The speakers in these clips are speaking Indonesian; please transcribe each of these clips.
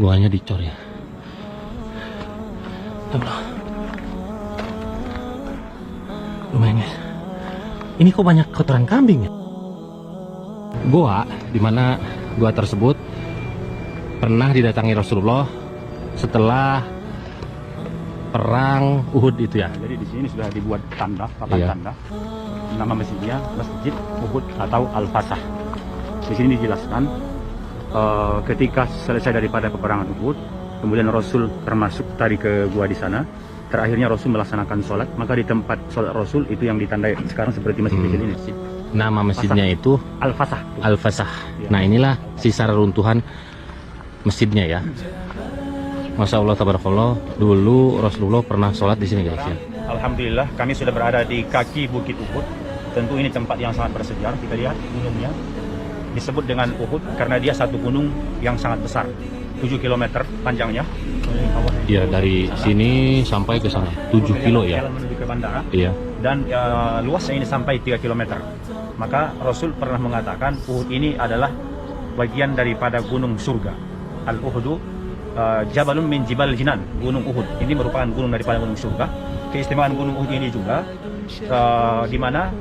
Guanya dicor ya. Allah. Lumayan guys. Ini kok banyak kotoran kambing ya? Gua, dimana gua tersebut pernah didatangi Rasulullah setelah perang Uhud itu ya. Jadi di sini sudah dibuat tanda, papan tanda. Nama masjidnya Masjid Uhud atau Al-Fasah. Di sini dijelaskan ketika selesai daripada peperangan Uhud, kemudian Rasul termasuk tadi ke gua di sana. Terakhirnya Rasul melaksanakan sholat, maka di tempat sholat Rasul itu yang ditandai sekarang seperti masjid kecil ini. Nama masjidnya itu Al-Fasah. Al-Fasah. Nah inilah sisa reruntuhan masjidnya ya. Masya Allah tabarakallah. Dulu Rasulullah pernah sholat di sini guys ya. Alhamdulillah kami sudah berada di kaki Bukit Uhud. Tentu ini tempat yang sangat bersejarah. Kita lihat gunungnya disebut dengan Uhud karena dia satu gunung yang sangat besar, 7 km panjangnya. Iya, dari sini sampai ke sana 7 kilo ya. Jalan menuju ke bandara. Iya. Dan luasnya ini sampai 3 km. Maka Rasul pernah mengatakan Uhud ini adalah bagian daripada gunung surga. Al-Uhudu Jabalun min Jibal Jinan, gunung Uhud. Ini merupakan gunung daripada gunung surga. Keistimewaan gunung Uhud ini juga di mana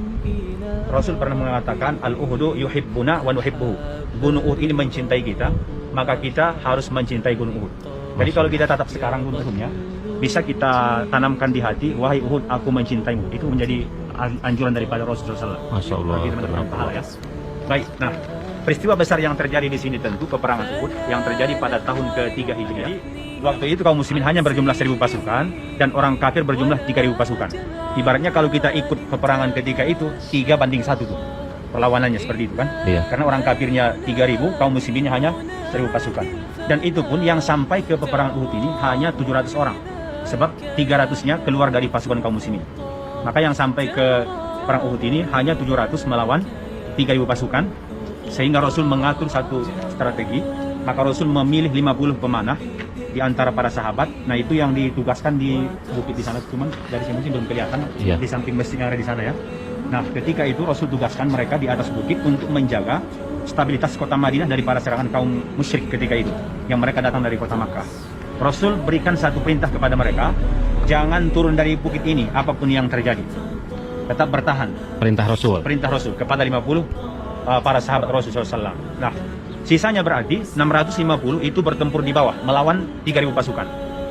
Rasul pernah mengatakan Al-Uhudu yuhibbuna wa nuhibbuhu. Gunung Uhud ini mencintai kita, maka kita harus mencintai gunung Uhud. Jadi kalau kita tatap sekarang gunung Uhudnya, bisa kita tanamkan di hati, wahai Uhud, aku mencintaimu. Itu menjadi anjuran daripada Rasulullah SAW. Masya Allah. Ya. Baik, nah peristiwa besar yang terjadi di sini tentu peperangan Uhud yang terjadi pada tahun ke-3 Hijriah. Waktu itu kaum muslimin hanya berjumlah 1000 pasukan dan orang kafir berjumlah 3000 pasukan. Ibaratnya kalau kita ikut peperangan ketika itu 3-1 tuh. Perlawanannya seperti itu kan? Iya. Karena orang kafirnya 3000, kaum musliminnya hanya 1000 pasukan. Dan itu pun yang sampai ke peperangan Uhud ini hanya 700 orang. Sebab 300-nya keluar dari pasukan kaum muslimin. Maka yang sampai ke perang Uhud ini hanya 700 melawan 3000 pasukan. Sehingga Rasul mengatur satu strategi. Maka Rasul memilih 50 pemanah di antara para sahabat. Nah itu yang ditugaskan di bukit di sana. Cuman dari sini belum kelihatan. Iya. Di samping masjid yang ada di sana ya. Nah ketika itu Rasul tugaskan mereka di atas bukit untuk menjaga stabilitas kota Madinah dari para serangan kaum musyrik ketika itu. Yang mereka datang dari kota Makkah. Rasul berikan satu perintah kepada mereka. Jangan turun dari bukit ini apapun yang terjadi. Tetap bertahan. Perintah Rasul. Perintah Rasul kepada 50 para sahabat Rasulullah SAW. Nah, sisanya berarti 650 itu bertempur di bawah melawan 3000 pasukan.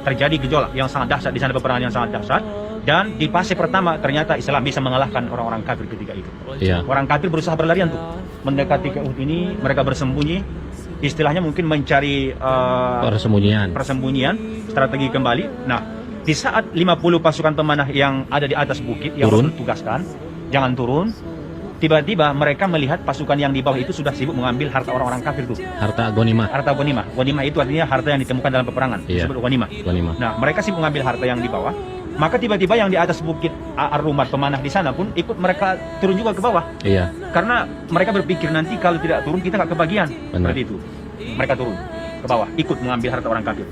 Terjadi gejolak yang sangat dahsyat di sana, peperangan yang sangat dahsyat. Dan di fase pertama ternyata Islam bisa mengalahkan orang-orang kafir ketika itu. Iya. Orang kafir berusaha berlarian tuh mendekati ke Uhud ini, mereka bersembunyi. Istilahnya mungkin mencari persembunyian, strategi kembali. Nah, di saat 50 pasukan pemanah yang ada di atas bukit yang Rasul tugaskan, jangan turun. Tiba-tiba mereka melihat pasukan yang di bawah itu sudah sibuk mengambil harta orang-orang kafir tuh. Harta ghanimah. Harta ghanimah. Ghanimah itu artinya harta yang ditemukan dalam peperangan. Iya. Disebut ghanimah. Ghanimah. Nah, mereka sibuk mengambil harta yang di bawah. Maka tiba-tiba yang di atas bukit Ar-Rumat pemanah di sana pun ikut mereka turun juga ke bawah. Iya. Karena mereka berpikir nanti kalau tidak turun kita nggak kebagian. Benar. Seperti itu. Mereka turun ke bawah, ikut mengambil harta orang kafir.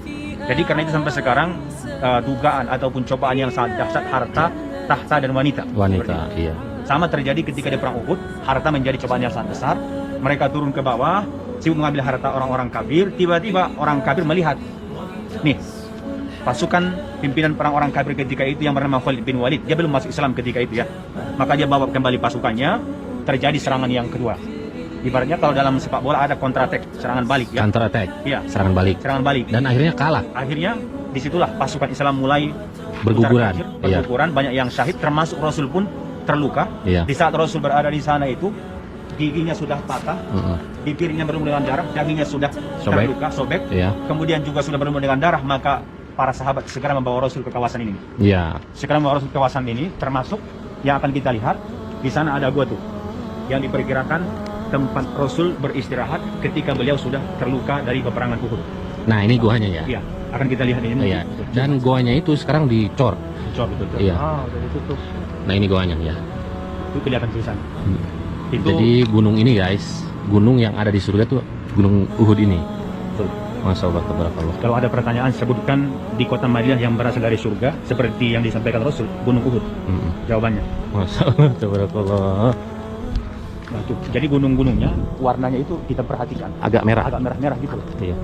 Jadi karena itu sampai sekarang dugaan ataupun cobaan yang sangat dahsyat harta, tahta dan wanita. Wanita, iya. Sama terjadi ketika di perang Uhud, harta menjadi cobaan yang sangat besar. Mereka turun ke bawah, sibuk mengambil harta orang-orang kafir. Tiba-tiba orang kafir melihat, nih, pasukan pimpinan perang orang kafir ketika itu yang bernama Khalid bin Walid. Dia belum masuk Islam ketika itu ya. Maka dia bawa kembali pasukannya, terjadi serangan yang kedua. Ibaratnya kalau dalam sepak bola ada counter attack, serangan balik ya. Counter attack. Iya. Serangan balik. Serangan balik. Dan akhirnya kalah. Akhirnya disitulah pasukan Islam mulai Berguguran. berguguran, banyak yang syahid, termasuk Rasul pun terluka. Iya. Di saat Rasul berada di sana itu, giginya sudah patah, bibirnya berlumur dengan darah, dagingnya sudah terluka, sobek. Iya. Kemudian juga sudah berlumur dengan darah, maka para sahabat segera membawa Rasul ke kawasan ini. Iya. Segera membawa Rasul ke kawasan ini, termasuk yang akan kita lihat di sana ada gua tuh, yang diperkirakan tempat Rasul beristirahat ketika beliau sudah terluka dari peperangan Uhud. Nah ini guanya ya. Iya, akan kita lihat ini. Iya. Dan guanya itu sekarang dicor. Betul. Iya. Udah ditutup. Nah ini guanya ya. Itu kelihatan tulisan. Itu Jadi gunung ini guys, gunung yang ada di surga tuh gunung Uhud ini. betul. Masya Allah, tabarakallah. Kalau ada pertanyaan sebutkan di kota Madinah yang berasal dari surga seperti yang disampaikan Rasul, gunung Uhud. Jawabannya. Masya Allah, tabarakallah. Nah, tuh. Jadi gunung-gunungnya warnanya itu kita perhatikan Agak merah. agak merah-merah gitu. Iya.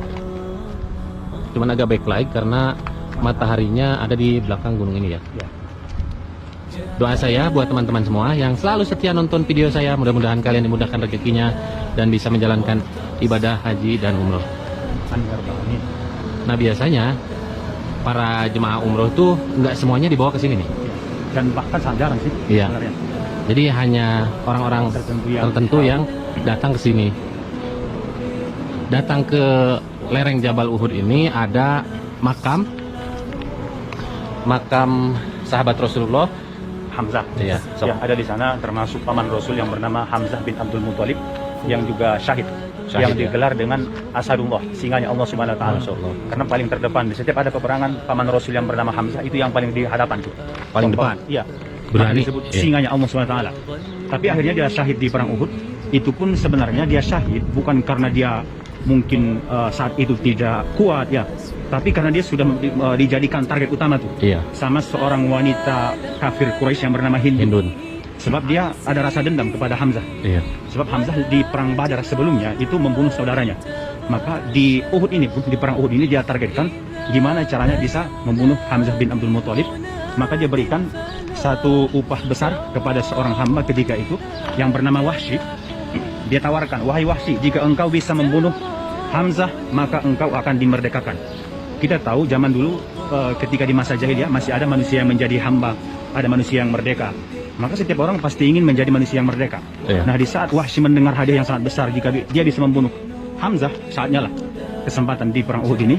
cuman agak backlight karena mataharinya ada di belakang gunung ini ya. Ya. Doa saya buat teman-teman semua yang selalu setia nonton video saya, mudah-mudahan kalian dimudahkan rezekinya dan bisa menjalankan ibadah haji dan umroh. Amin. Nah biasanya para jemaah umroh tuh nggak semuanya dibawa ke sini nih. Dan bahkan sangat jarang sih. Iya. Sebenarnya. Jadi hanya orang-orang tertentu yang datang ke sini. Datang ke lereng Jabal Uhud ini ada makam sahabat Rasulullah Hamzah. Iya, so. Yang ada di sana termasuk paman Rasul yang bernama Hamzah bin Abdul Muthalib yang juga syahid yang ya. digelar dengan Asadullah, singanya Allah Subhanahu wa taala. Karena paling terdepan di setiap ada peperangan, paman Rasul yang bernama Hamzah itu yang paling di hadapan tuh. Paling depan. Iya. Berani. Disebut singanya Allah Subhanahu wa taala. Tapi akhirnya dia syahid di perang Uhud. Itu pun sebenarnya dia syahid bukan karena dia mungkin saat itu tidak kuat ya, tapi karena dia sudah dijadikan target utama tuh. Iya. Sama seorang wanita kafir Quraisy yang bernama Hindun. Sebab dia ada rasa dendam kepada Hamzah. Iya. Sebab Hamzah di perang Badar sebelumnya itu membunuh saudaranya. Maka di Uhud ini, di perang Uhud ini dia targetkan gimana caranya bisa membunuh Hamzah bin Abdul Muthalib. Maka dia berikan satu upah besar kepada seorang hamba ketika itu yang bernama Wahsy. Dia tawarkan, wahai Wahsy, jika engkau bisa membunuh Hamzah maka engkau akan dimerdekakan. Kita tahu zaman dulu ketika di masa jahiliyah masih ada manusia yang menjadi hamba, ada manusia yang merdeka. Maka setiap orang pasti ingin menjadi manusia yang merdeka. Iya. Nah di saat Wahsy mendengar hadiah yang sangat besar jika dia bisa membunuh Hamzah, saatnya lah kesempatan di perang Uhud ini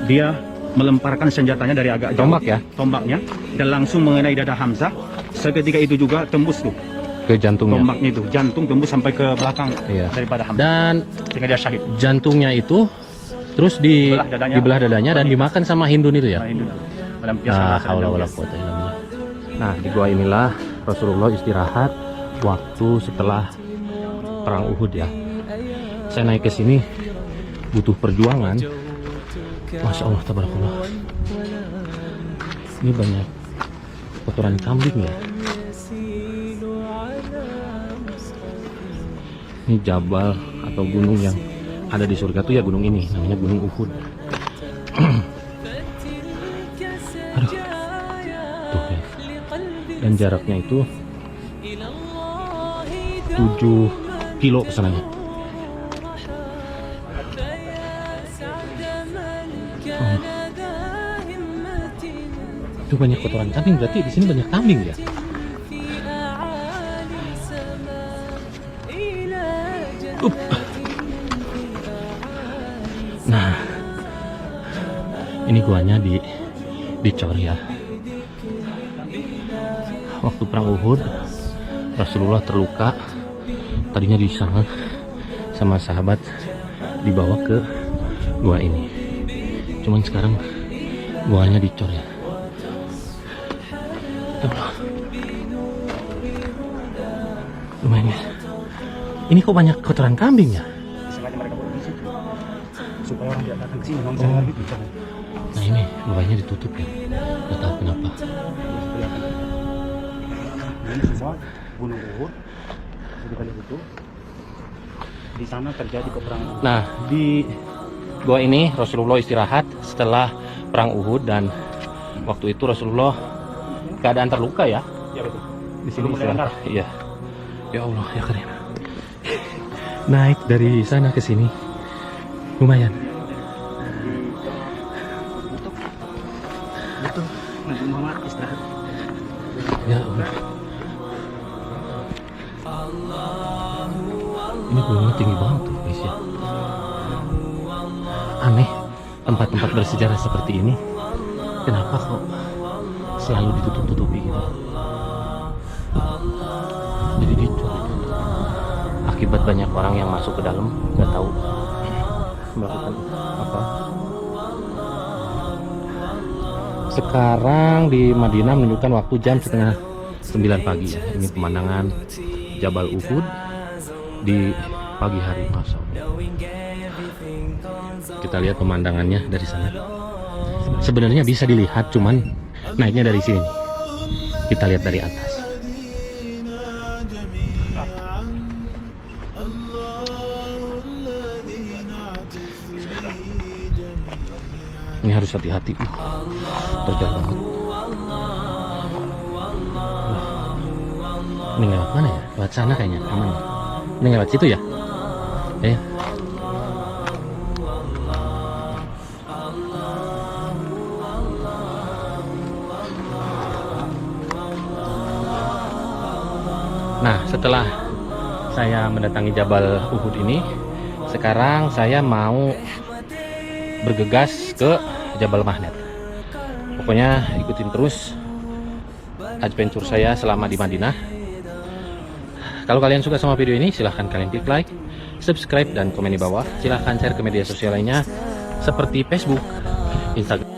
dia melemparkan senjatanya dari agak jauh, Tombak ya? tombaknya, dan langsung mengenai dada Hamzah. Seketika itu juga tembus tuh Ke jantungnya. tombaknya itu, jantung tembus sampai ke belakang Iya. daripada Hamzah. Dan Sehingga dia syahid. jantungnya itu terus dibelah dadanya dan dimakan sama Hindun itu ya. Nah, ini dalam Nah, biasa haula wala quwata illa billah. Nah, di gua inilah Rasulullah istirahat waktu setelah perang Uhud ya. Saya naik ke sini butuh perjuangan. Masya Allah, tabarakallah. Ini banyak kotoran kambing ya. Ini jabal atau gunung yang ada di surga tuh ya gunung ini, namanya Gunung Uhud. Aduh, tuh ya. Dan jaraknya itu 7 kilo kesananya. Itu banyak kotoran kambing, berarti di sini banyak kambing ya. Nah, ini guanya dicor ya. Waktu perang Uhud, Rasulullah terluka. Tadinya di sana sama sahabat dibawa ke gua ini. Cuman sekarang guanya dicor ya. Lumayan ya. Ini kok banyak kotoran kambing ya? sengaja mereka buat di situ supaya orang tidak datang ke sini nongkrong gitu. Nah ini lubangnya ditutup ya. Gak tahu kenapa. Ini semua Gunung Uhud sudah itu. Di sana terjadi peperangan. Nah di gua ini Rasulullah istirahat setelah perang Uhud dan waktu itu Rasulullah keadaan terluka ya. Ya betul. Di sini Belum istirahat. Iya. Ya Allah ya keren. Naik dari sana ke sini lumayan. Betul. Nabi Muhammad istirahat. Ya Allah. Ini gunungnya tinggi banget tuh guys ya. Aneh, tempat-tempat bersejarah seperti ini kenapa kok selalu ditutup-tutupi gitu. Jadi dicor. Akibat banyak orang yang masuk ke dalam nggak tahu melakukan apa. Sekarang di Madinah menunjukkan waktu jam setengah 9 pagi ya. Ini pemandangan Jabal Uhud di pagi hari, Masya Allah. Kita lihat pemandangannya dari sana. Sebenarnya bisa dilihat, cuman naiknya dari sini. Kita lihat dari atas. Ini harus hati-hati. Terjal banget. Ini lewat mana ya? Lewat sana kayaknya. Aman ya? Ini lewat situ ya? Nah, setelah saya mendatangi Jabal Uhud ini, sekarang saya mau bergegas ke Jabal Mahnet. Pokoknya ikutin terus adventure saya selama di Madinah. Kalau kalian suka sama video ini, silahkan kalian klik like, subscribe, dan komen di bawah. Silahkan share ke media sosial lainnya seperti Facebook, Instagram.